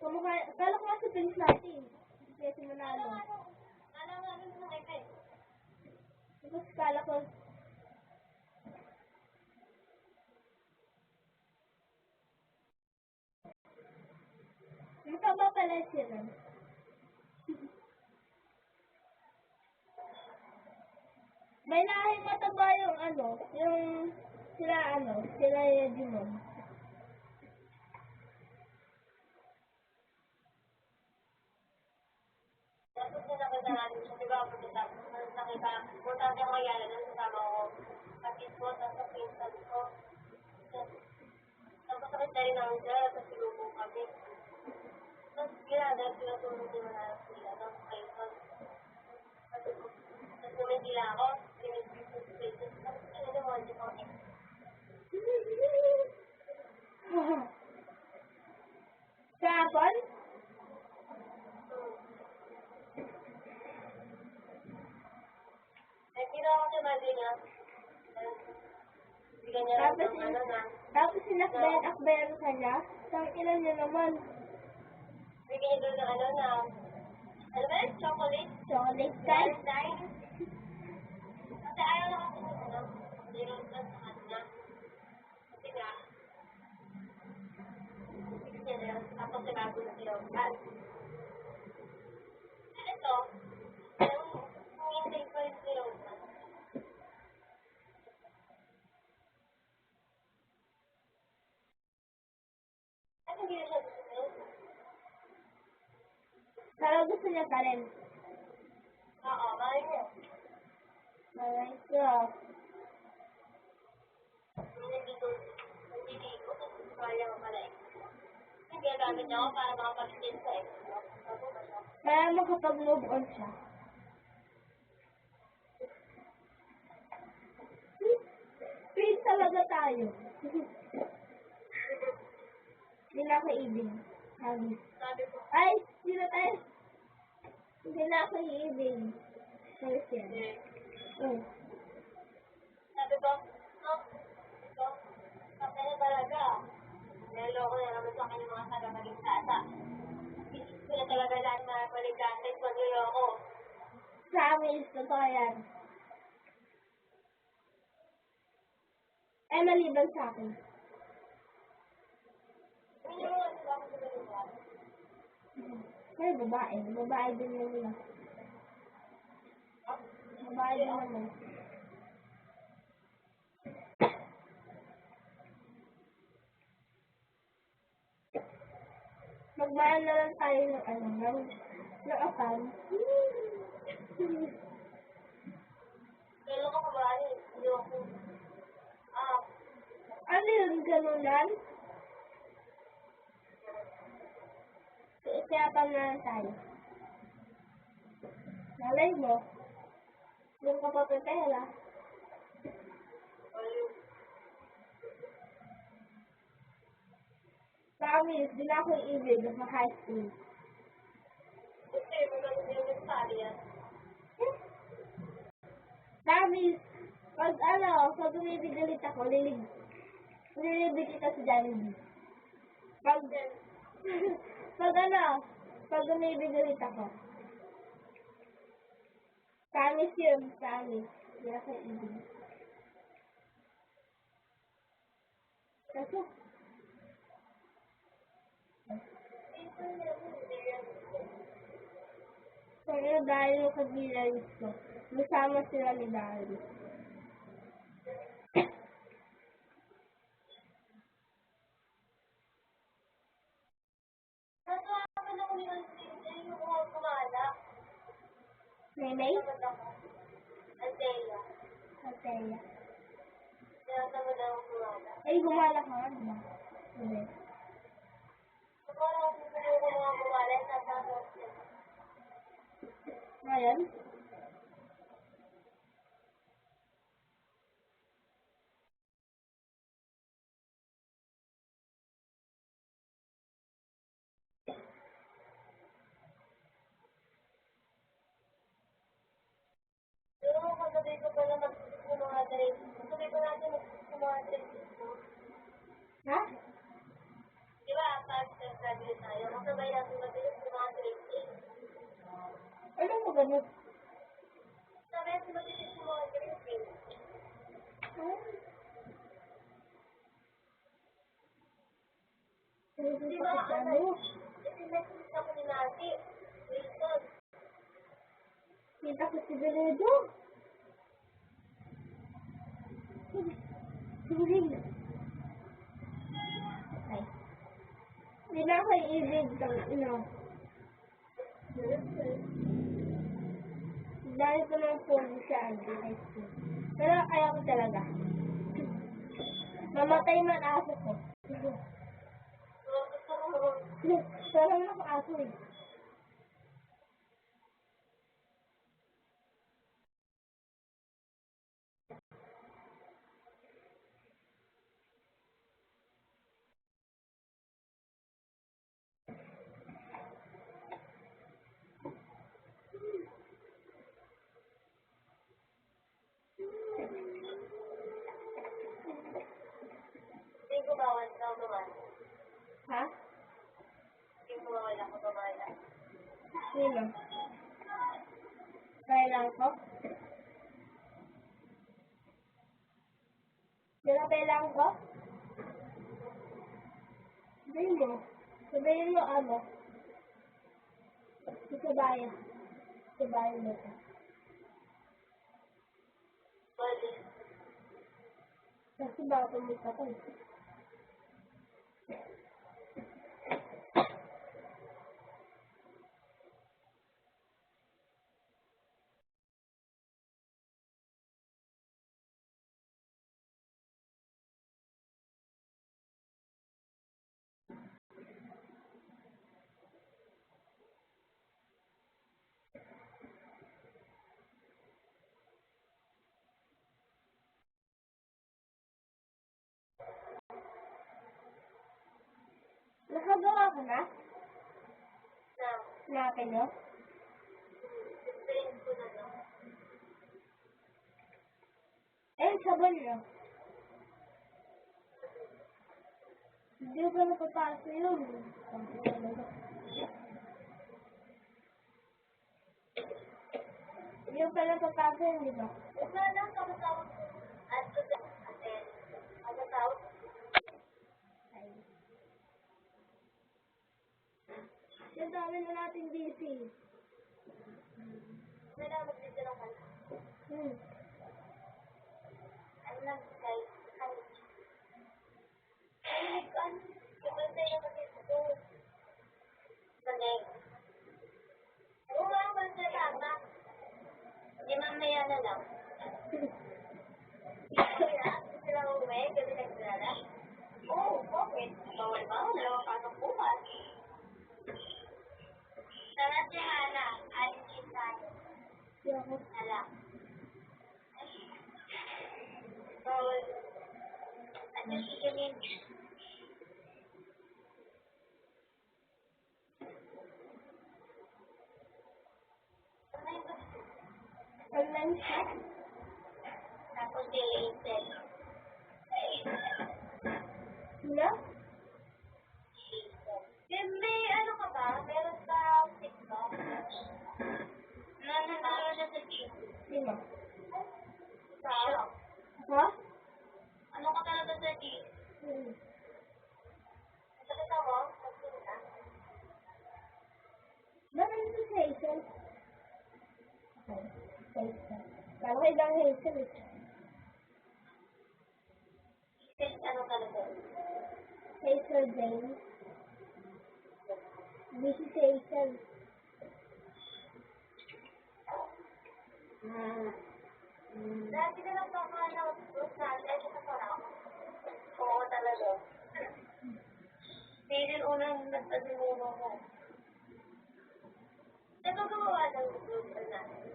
Kala ko kasi pinis natin. Kasi manalo. Kala nga dun sa kay Tapos kala ko, mataba pala sila. May lahi mataba yung sila yung Digimon. Tapos nung nakita natin siya, di ba, punta siya magyala doon, kasama ko, kapit ko, tapos pinsan ko. Tapos sakit na rin namin siya, tapos silubong kami. Tapos ginagawa sila tulong din na sila, tapos kayo pa. Tapos naman sila ako, pinag-business, tapos sila naman, di ko Kahapon? Ginawa ko siya mali niya. Bigyan niya lang ng ano na. Tapos sinakbayan ka niya? Sang ilan niya naman? Bigyan niya doon ng ano na. Ano ba yun? Chocolate? Chocolate guys? Kasi ayaw na kasi ng ano. Zero plus sa kanya. Kasi nga. Bigyan niya lang. Tapos sinago na zero plus. Ito. Yung intake ko yung zero plus. At hindi na siya gusto. Pero gusto niya pa rin. Oo, mahal niya. Malay ko. Hindi ko kaya ko pala eh. Hindi gamit niya ako para makapag-skin sa ex. Kaya makapag-move on siya. Pin talaga tayo. Hindi na ako ibig. Sabi. Sabi ko, Ay, hindi na tayo. Hindi na ako iibig. Sabi siya. Oo. sabi ko, ito, kasi na talaga. Niloko na naman sa akin yung mga taga-maging tata. Hindi ko na talaga lahat na balikantin kung niloko. Promise, totoo yan. Ay, maliban sa akin. Hindi mo ano ba ako sa dalawa? Ay, babae. Babae din naman yun. Babae din naman. Magbayad na lang tayo ng account. Kailan ko kabali? Hindi ako. Ano yun, ganun lang? Kaya pa na lang tayo. Nalay mo. Yung kapapipela. Promise, di na ako ibig sa high school. Kasi maganda yung nagsabi yan. Promise, pag umibig ulit ako, lilibig kita sa Jollibee. Pag umibig ulit ako. Promise yun, promise. Di ako ibig. Kasi, kaya dahil yung kagilanis ko, masama sila ni Dari. Kaso ako na kung yung kumala. May? Anteya. Mataya. Kaya tamad ako kumala. Ay, gumala ka nga, diba? Hindi. Ako lang ko mga kumala, tatapos siya. Ngayon? Pero kagabi ko pala mag-kumada kagabi ko natin mag-kumada Ha? Di ba, pag graduate tayo, makabaya gamot. Sabi natin matitip mo mga green. Di ba ano? Isinasita ko ni Nati. Wilson. Kita ko si Benedo. Siling. Ay. Hindi na ako i-ibig ng Dahil ko ng phone siya high school. Pero ayaw ko talaga. Mamatay man aso ko. Pero ako aso eh. Hindi ko bawal na bawal. Ha? Hindi ko bawal ako bawal. Sino? Kailan ko? Sino kailan ko? Sabihin mo. Sabihin mo ano? Sabayan. Sabayan mo ko. Bali. Kasi baka pumunta ko. Nakagawa ka na? Hanapin mo? Explain ko na lang. Eh, sabon na. Hindi ko napapasa yun. Hindi ko pala papasa yun, di ba? Ito lang kapatawag ko. At ko sa atin. Kapatawag. Yung dami na natin busy. May lang magbisa ng kanta. Ano lang, guys? Ano? Kapag tayo mag-isa ko. Bagay. Ang bansa tama. Hindi mamaya na lang. Kaya, sila uwi, kasi nagdala. Oo, okay. Bawal ba? Dalawang pasok bukas. Sana si Hana, alisin tayo. Yung Hala. Bawal. Ano si Janine? online shop. Tapos deleted. Wala? May ano ka ba? Meron sa TikTok? Nanonood na sa TikTok. Sino? Siya. Ha? Ano ka talaga sa TikTok? Nakita mo? Nagpunta? Bakit ito si Hazel? Okay. Hazel. Kala ko ibang Hazel eh. Ano talaga? Hazel Jane. Busy si Hazel. Dati na lang baka na-post na ay sa parang. Oo talaga. Hindi din unang nagtasimuro ko. Ito gumawa ng group na natin.